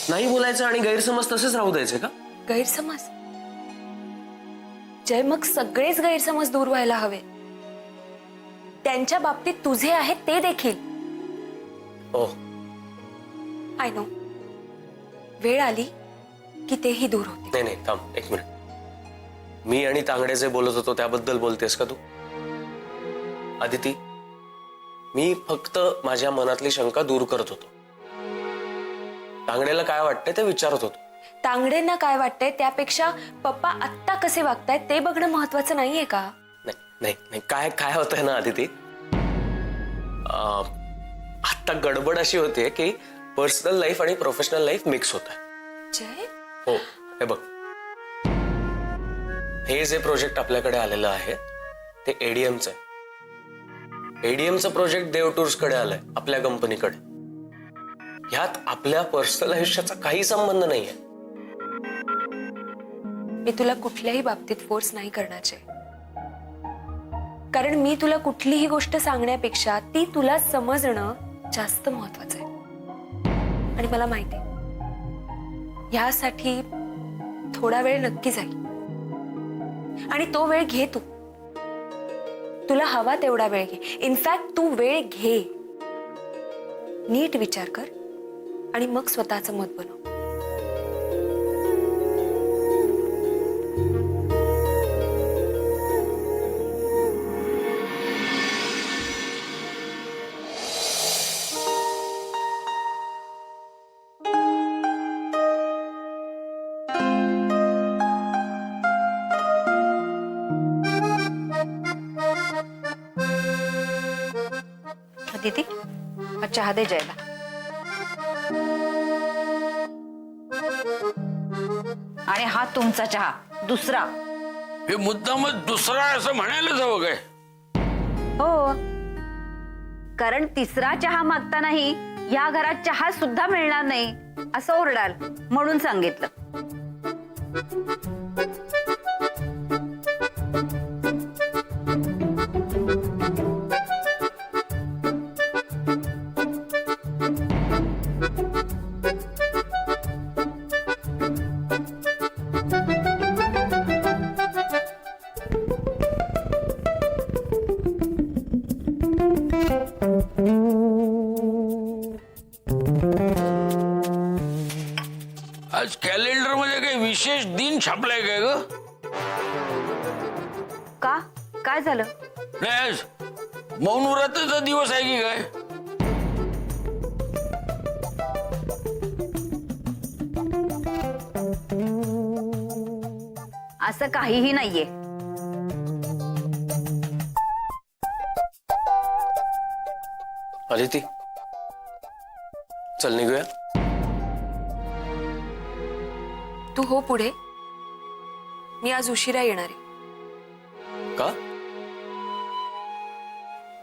नाही बोलायचं आणि गैरसमज तसेच राहू द्यायचे का? गैरसमज? जय, मग सगळेच गैरसमज दूर व्हायला हवे. त्यांच्या बाबतीत तुझे आहेत ते देखील. ओह, आय नो. वेळ आली की तेही दूर होते. नाही नाही, थांब एक मिनिट. मी आणि तांगडे जे बोलत होतो त्याबद्दल बोलतेस का तू? आदिती, मी फक्त माझ्या मनातली शंका दूर करत होतो. तांगडेला काय वाटतंय ते विचारत होतो. तांगडेंना काय वाटतंय त्यापेक्षा पप्पा आत्ता कसे वागतायत ते बघणं महत्वाचं नाहीये का? नाही नाही नाही, काय काय होतंय ना आदिती, आता गडबड अशी होते की पर्सनल लाईफ आणि प्रोफेशनल लाईफ मिक्स होत आहे. जय, हो, हे बघ, हे जे प्रोजेक्ट आपल्याकडे आलेलं आहे ते एडीएमचं आहे. एडीएमचं प्रोजेक्ट देव टूर्स कडे आलंय, आपल्या कंपनीकडे. ह्यात आपल्या पर्सनल आयुष्याचा काही संबंध नाहीये. मी तुला कुठल्याही बाबतीत फोर्स नाही करण्याचे, कारण मी तुला कुठलीही गोष्ट सांगण्यापेक्षा ती तुला समजणं जास्त महत्वाचं आहे. आणि मला माहिती आहे ह्यासाठी थोडा वेळ नक्की जाईल आणि तो वेळ घे. तू तुला हवा तेवढा वेळ घे. इनफॅक्ट तू वेळ घे, नीट विचार कर आणि मग स्वतःचं मत बनव. दीदी, हा चहा दे जयला. आणि हा तुमचा चहा दुसरा. हे मुद्दामच दुसरा असं म्हणायलाच हवं काय? हो, कारण तिसरा चहा मागतानाही या घरात चहा सुद्धा मिळणार नाही असं ओरडाल म्हणून सांगितलं. आज कॅलेंडर मध्ये काही विशेष दिन छापलाय काय ग? का, काय झालं? नाही, आज मौनव्रताचा दिवस आहे की काय? असं काहीही नाहीये. आदिती, चल निघूया. तू हो पुढे. मी आज उशिरा येणार आहे. का?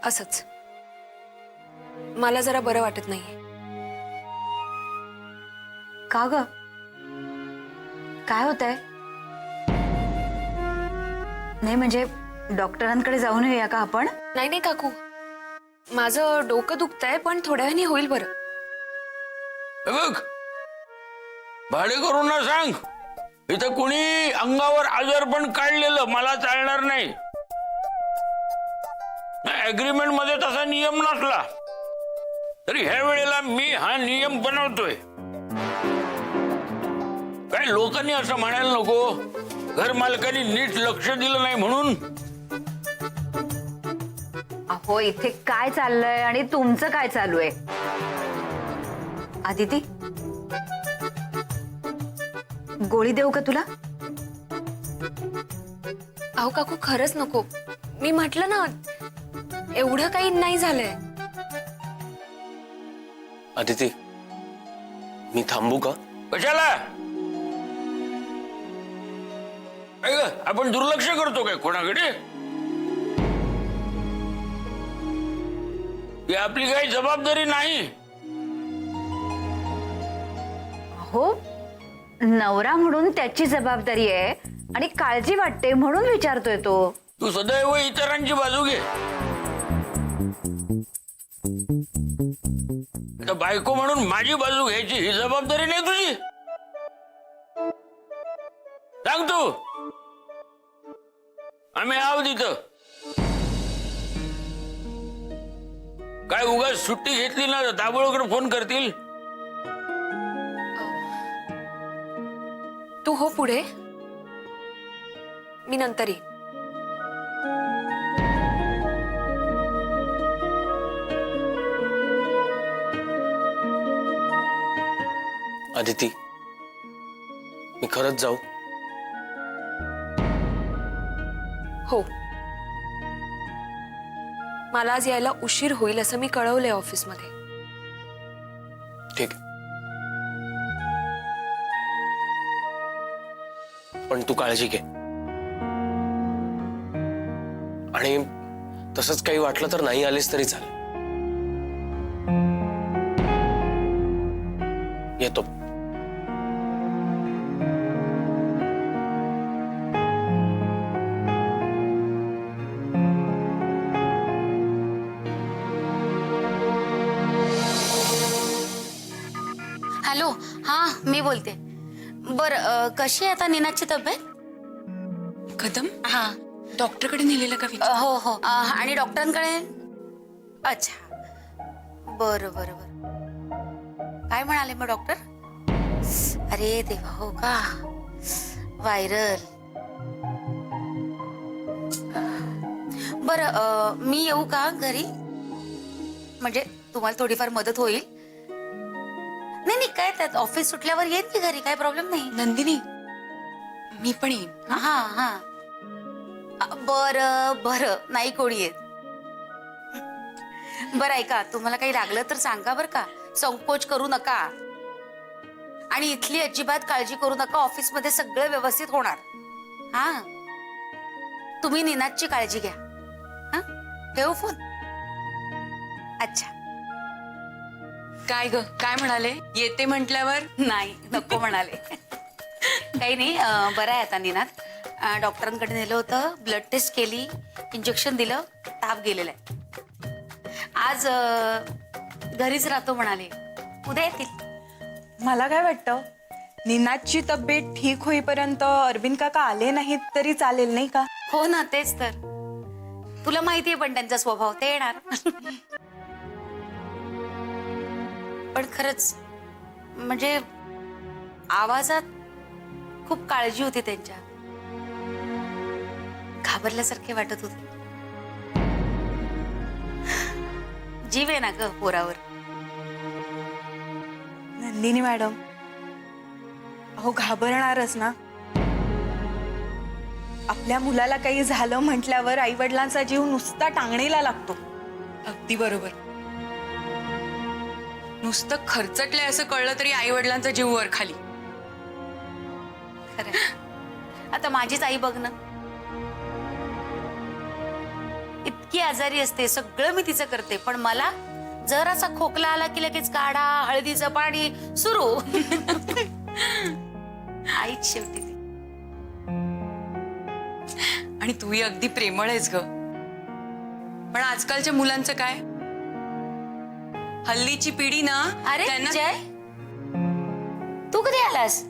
असंच, मला जरा बरं वाटत नाहीये. का ग, काय होतंय? नाही म्हणजे डॉक्टरांकडे जाऊन येऊया का आपण? नाही नाही काकू, माझं डोकं दुखतंय पण थोड्या वेळाने होईल बरं. हे बघ, भाडेकरूंना सांग इथं कुणी अंगावर आजारपण काढलेलं मला चालणार नाही. अग्रीमेंट मध्ये तसा नियम नसला तरी ह्या वेळेला मी हा नियम बनवतोय. काय लोकांनी असं म्हणायला नको घर मालकांनी नीट लक्ष दिलं नाही म्हणून. अहो, इथे काय चाललंय आणि तुमचं काय चालू आहे? आदिती, गोळी देऊ का तुला? अहो काकू, खरंच नको. मी म्हटलं ना एवढं काही नाही झालंय. आदिती, मी थांबू का? कशाला? काय ग, आपण दुर्लक्ष करतो काय कोणाकडे? ही आपली काही जबाबदारी नाही. हो, नवरा म्हणून त्याची जबाबदारी आहे आणि काळजी वाटते म्हणून विचारतोय तो. तू सदैव इतरांची बाजू घे. आता बायको म्हणून माझी बाजू घ्यायची ही जबाबदारी नाही तुझी? सांग तू. आम्ही आहोत तिथं. काय उगाच सुट्टी घेतली ना दाबोळकडे फोन करतील. तू हो पुढे, मी नंतर येईन. अदिती, मी खरंच जाऊ? हो, मला आज यायला उशीर होईल असं मी कळवलंय ऑफिसमध्ये. ठीक आहे, पण तू काळजी घे. आणि तसंच काही वाटलं तर नाही आलीस तरी चालेल. येतो. हॅलो, हा मी बोलते. बरं, कशी आहे आता नीनाची तब्येत? कदम हा, डॉक्टरकडे नेलेलं का हो हो. आणि डॉक्टरांकडे? अच्छा, बरं बरं बरं. काय म्हणाले मग डॉक्टर? अरे देवा, हो का, व्हायरल. बरं, मी येऊ का घरी? म्हणजे तुम्हाला थोडीफार मदत होईल. नाही नाही, काय त्यात, ऑफिस सुटल्यावर येत की घरी, काय प्रॉब्लेम नाही. नंदिनी, मी पण येईन. हा हा, बरं बरं, नाही कोणी येत. बरं ऐका, तुम्हाला काही लागलं तर सांगा बरं का, संकोच करू नका. आणि इथली अजिबात काळजी करू नका, ऑफिसमध्ये सगळं व्यवस्थित होणार. हा, तुम्ही निनादची काळजी घ्या. हा, ठेवू फोन. अच्छा. काय ग, काय म्हणाले? येते म्हटल्यावर? नाही, नको म्हणाले. काही नाही, बरं आहे आता निनाद. डॉक्टरांकडे नेलं होतं, ब्लड टेस्ट केली, इंजेक्शन दिलं, ताप गेलेला आहे. आज घरीच राहतो म्हणाले, उद्या येतील. मला काय वाटतं, निनादची तब्येत ठीक होईपर्यंत अरविंद काका आले नाहीत तरी चालेल, नाही का? हो ना, तेच तर. तुला माहितीये पण त्यांचा स्वभाव, ते येणार. पण खरंच म्हणजे आवाजात खूप काळजी होती त्यांच्या, घाबरल्यासारखे वाटत होते. जीव आहे ना ग पोरावर. नंदिनी मॅडम, अहो घाबरणारच ना. आपल्या मुलाला काही झालं म्हटल्यावर आई वडिलांचा जीव नुसता टांगणीला लागतो. अगदी बरोबर. नुसतं खर्चटलंय असं कळलं तरी आई वडिलांचा जीव वर खाली. खरं, आता माझीच आई बघ ना, इतकी आजारी असते, सगळं मी तिचं करते, पण मला जरासा खोकला आला की लगेच काढा, हळदीचं पाणी सुरू. आईच शेवटी ती. आणि तूही अगदी प्रेमळ आहेस ग. पण आजकालच्या मुलांचं काय, हल्लीची पिढी ना, अरे त्यांना जय, तू कधी आलास?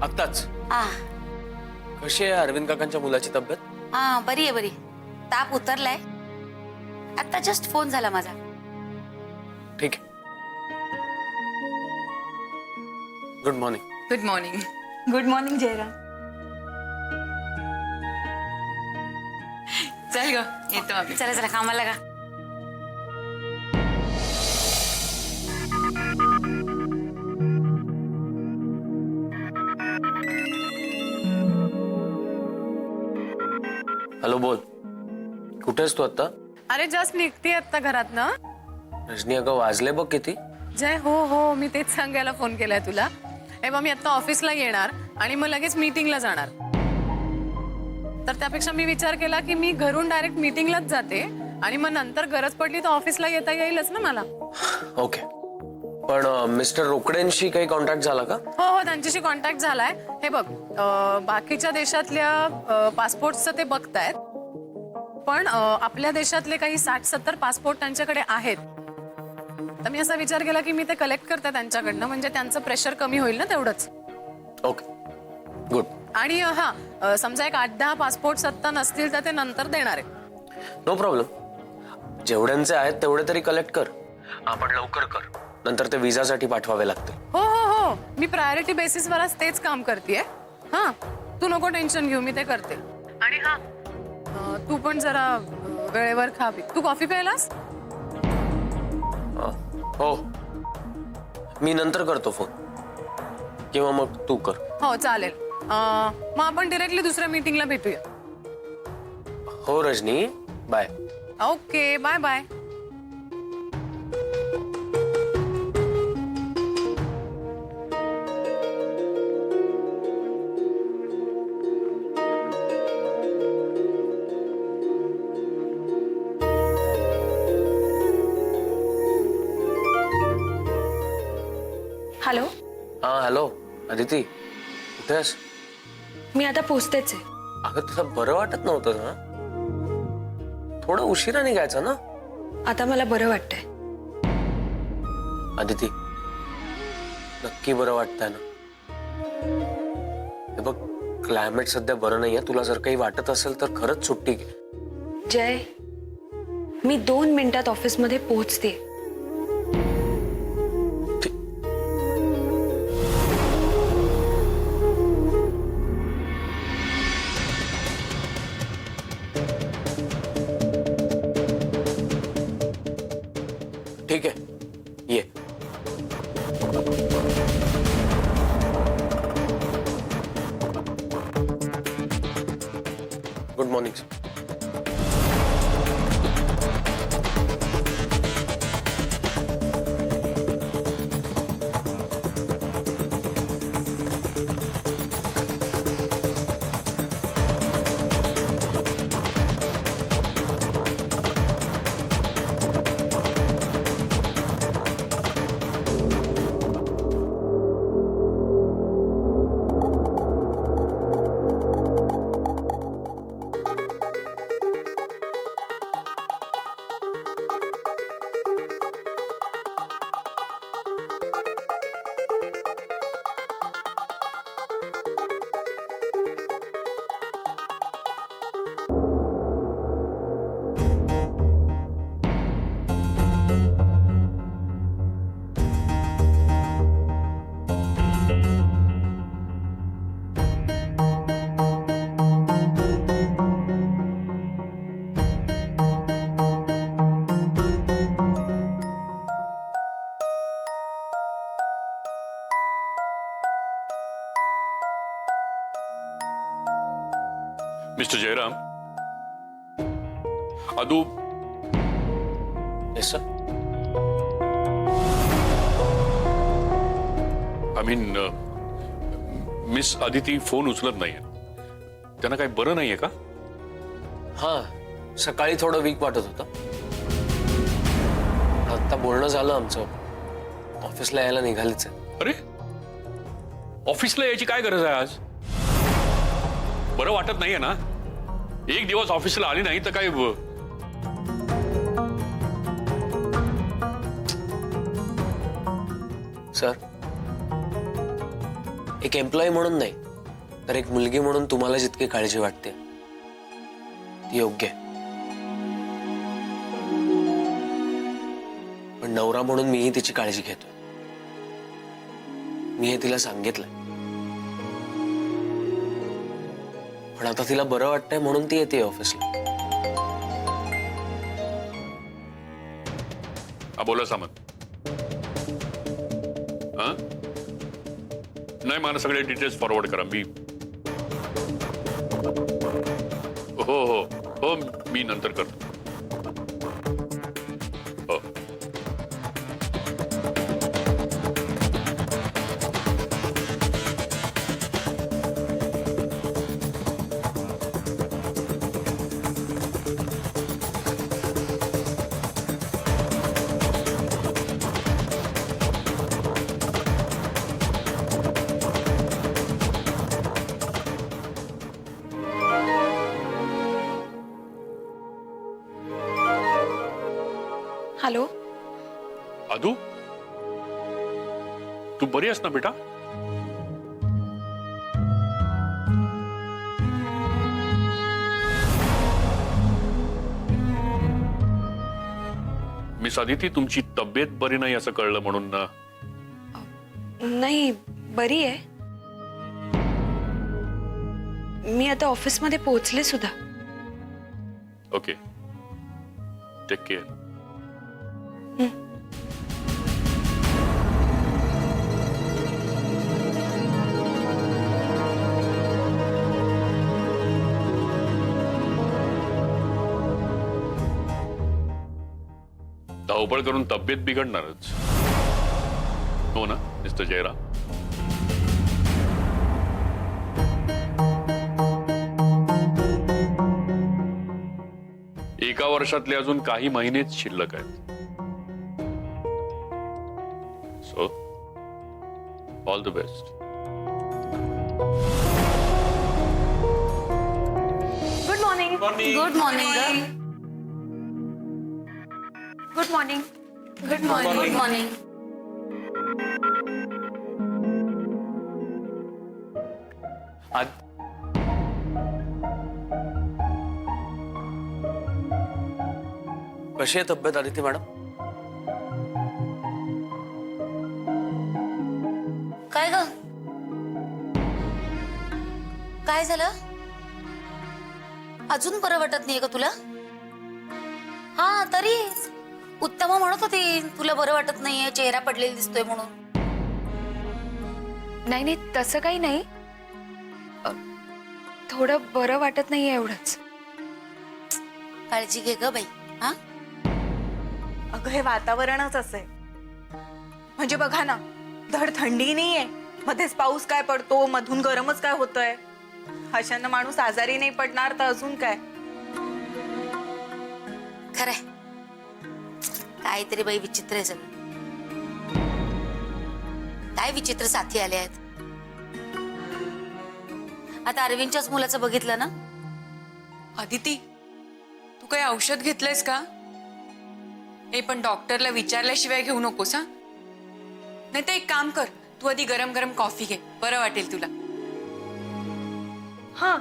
आत्ताच. आ, कशी आहे अरविंद काकांच्या मुलाची तब्येत? हा, बरी आहे बरी. ताप उतरलाय, आता जस्ट फोन झाला माझा. ठीक आहे. Good morning. Good morning. Good morning Jairam. चल ग, येतो आम्ही. चला चला, कामाला लागा. हॅलो, बोल. कुठे आहेस तू आता? अरे जस्ट निघते आता घरात ना. रजनी, अगं वाजले बघ किती. जय, हो हो, मी तेच सांगायला फोन केलाय तुला. हे बघ, मी आता ऑफिसला येणार आणि मग लगेच मीटिंगला जाणार. तर त्यापेक्षा मी विचार केला की मी घरून डायरेक्ट मीटिंगलाच जाते आणि मग नंतर गरज पडली तर ऑफिसला येता येईलच ना मला. ओके, पण मिस्टर रोकडेंशी काही कॉन्टॅक्ट झाला का? हो हो, त्यांच्याशी कॉन्टॅक्ट झालाय. हे बघ, बाकीच्या देशातल्या पासपोर्टचं ते बघतायत, पण आपल्या देशातले काही 60-70 पासपोर्ट त्यांच्याकडे आहेत. तर मी असा विचार केला की मी ते कलेक्ट करते त्यांच्याकडनं, म्हणजे त्यांचं प्रेशर कमी होईल ना तेवढंच. Okay good. आणि समजा एक 8-10 पासपोर्ट आत्ता नसतील तर ते नंतर देणार आहे. No problem. जेवढ्यांचे आहेत तेवढे तरी कलेक्ट कर. आपण लवकर कर, नंतर ते विजासाठी पाठवावे लागतील. हो हो हो, मी प्रायोरिटी बेसिसवरच तेच काम करतेय. हा, तू नको टेन्शन घेऊ, मी ते करते. आणि तू पण जरा वेळेवर खा. तू कॉफी प्यायलास? हो, मी नंतर करतो फोन, किंवा मग तू कर. हो चालेल. मग आपण डिरेक्टली दुसऱ्या मीटिंगला भेटूया. हो Rajani, bye. Okay, bye bye. Hello. हा हॅलो अदिती, कुठे आहेस? मी आता पोचतेच आहे. अगं तुला बरं वाटत नव्हतं ना? थोडं उशिरा निघायचं ना. आता मला बरं वाटतंय. अदिती, नक्की बरं वाटतंय ना? हे बघ, क्लायमेट सध्या बरं नाहीये. तुला जर काही वाटत असेल तर खरंच सुट्टी घे. जय, मी 2 मिनिटात ऑफिसमध्ये पोहोचते. ठीक आहे, ये. Good morning. मिस्टर जयराम, अदू. Yes sir. I mean miss Aditi phone उचलत नाहीये. त्यांना काही बरं नाहीये का? हा, सकाळी थोडं वीक वाटत होतं. आता बोलणं झालं आमचं. ऑफिसला यायला निघालीच आहे. अरे, ऑफिसला यायची काय गरज आहे आज? बरं वाटत नाहीये ना? एक दिवस ऑफिसला आली नाही तर काय? सर, एक एम्प्लॉई म्हणून नाही तर एक मुलगी म्हणून तुम्हाला जितकी काळजी वाटते ती योग्य आहे. पण नवरा म्हणून मीही तिची काळजी घेतो. मी हे तिला सांगितलंय. पण आता तिला बरं वाटतंय म्हणून ती येते ऑफिसला. बोला सामंत. हा, नाही, मला सगळे डिटेल्स फॉरवर्ड करा. मी हो हो हो, मी नंतर करतो. हो. हॅलो. आदू, तू बरी आहेस ना बेटा? मिस अदिती, तुमची तब्येत बरी नाही असं कळलं म्हणून ना. नाही, बरी आहे. मी आता ऑफिसमध्ये पोहोचले सुद्धा. Okay, take care. धावपळ करून तब्येत बिघडणारच, हो ना मिस्टर जयराम? एका वर्षातले अजून काही महिनेच शिल्लक आहेत. So all the best. Good morning. Good morning good morning. Good morning. कशी आहे तब्येत आदिती मॅडम? काय ग, काय झालं? अजून बरं वाटत नाहीये का तुला? हा, तरी उत्तमा म्हणत होती तुला बरं वाटत नाहीये, चेहरा पडलेला दिसतोय म्हणून. नाही नाही, तसं काही नाही. थोडं बरं वाटत नाहीये एवढंच. काळजी घे ग बाई. हा, अगं हे वातावरणच असं आहे. म्हणजे बघा ना, धड थंडी नाहीये, मध्येच पाऊस काय पडतो, मधून गरमच काय होतंय. अशानं माणूस आजारी नाही पडणार तर अजून काय. खरंय, काहीतरी बाई विचित्र आहे सगळं. काय विचित्र साथी आले आहेत. आता अरविंदच्याच मुलाचं बघितलं ना. अदिती, तू काही औषध घेतलंयस का? हे पण डॉक्टरला विचारल्याशिवाय घेऊ नकोस हा. नाही तर एक काम कर, तू आधी गरम गरम कॉफी घे, बरं वाटेल तुला. हा,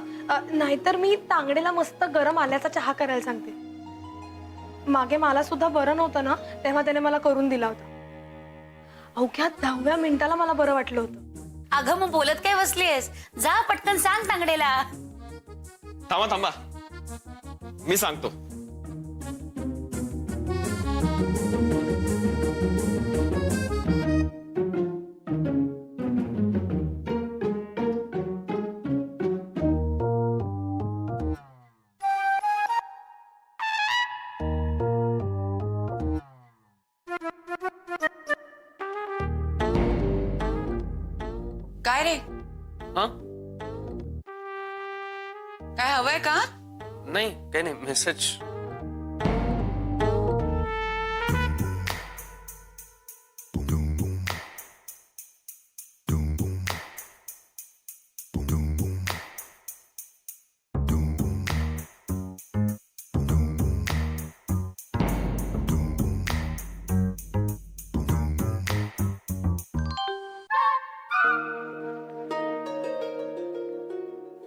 नाहीतर मी तांगडेला मस्त गरम आल्याचा चहा करायला सांगते. मागे मला सुद्धा बरं नव्हतं ना, तेव्हा त्याने मला करून दिला होता. अवघ्या 10व्या मिनिटाला मला बरं वाटलं होतं. अगं मग बोलत काय बसलीयस? जा पटकन सांग तांगडेला. थांबा थांबा, मी सांगतो. काय रे, हा, काय हवंय का? नाही काही नाही, मेसेज.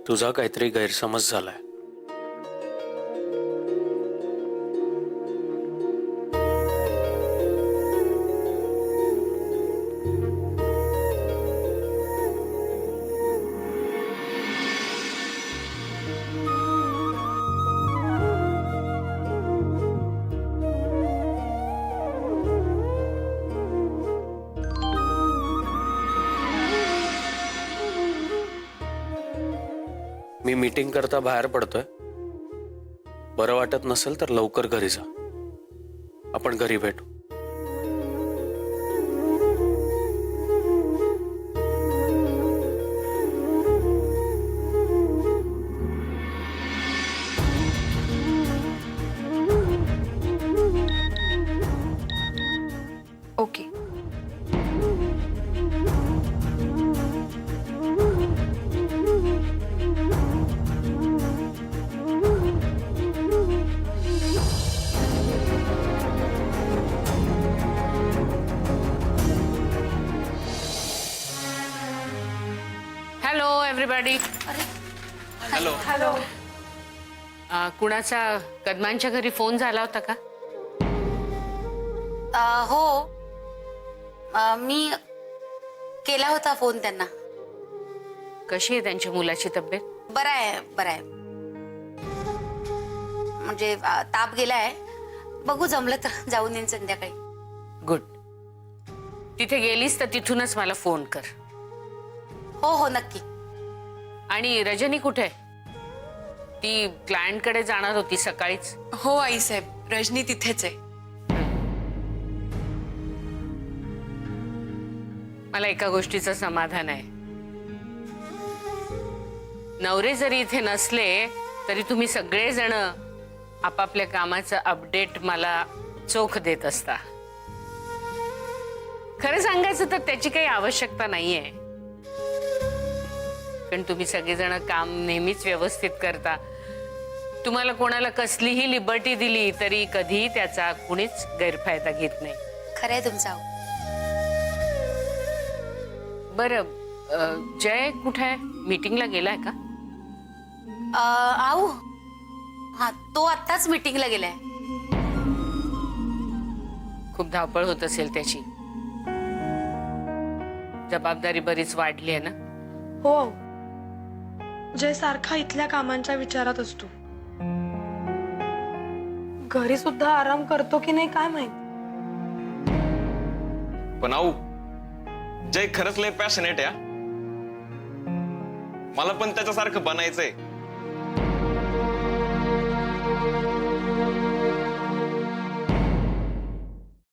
तुझा काहीतरी गैरसमज झालाय. मी मीटिंग करता बाहेर पडतोय. बरं वाटत नसेल तर लवकर घरी जा. आपण घरी भेटू. ओके. Hello everybody. हॅलो. कुणाचा कदमांच्या घरी फोन झाला होता का? हो, मी केला होता फोन त्यांना. कशी आहे त्यांच्या मुलाची तब्येत? बरं आहे, बरं आहे. म्हणजे ताप गेलाय. बघू जमलं तर जाऊन येईन संध्याकाळी. गुड. तिथे गेलीस तर तिथूनच मला फोन कर. हो हो नक्की. आणि रजनी कुठे आहे? ती क्लायंट कडे जाणार होती सकाळीच. हो आईसाहेब, रजनी तिथेच आहे. मला एका गोष्टीचं समाधान आहे. नवरे जरी इथे नसले तरी तुम्ही सगळेजण आपापल्या कामाचं अपडेट मला चोख देत असता. खरं सांगायचं तर त्याची काही आवश्यकता नाहीये, पण तुम्ही सगळेजण काम नेहमीच व्यवस्थित करता. तुम्हाला कोणाला कसलीही लिबर्टी दिली तरी कधी त्याचा कुणीच गैरफायदा घेत नाही. खरंय तुमचं. बरं, जय कुठे आहे? मीटिंगला गेलाय का? आऊ, हा तो आत्ताच मीटिंगला गेलाय. खूप धावपळ होत असेल त्याची. जबाबदारी बरीच वाढली आहे ना? हो आऊ. जय सारखा इथल्या कामांच्या विचारात असतो. घरी सुद्धा आराम करतो की नाही काय माहित. पण आऊ, जय खरंच लय पॅशनेट आहे. मला पण त्याच्यासारखं बनायचंय.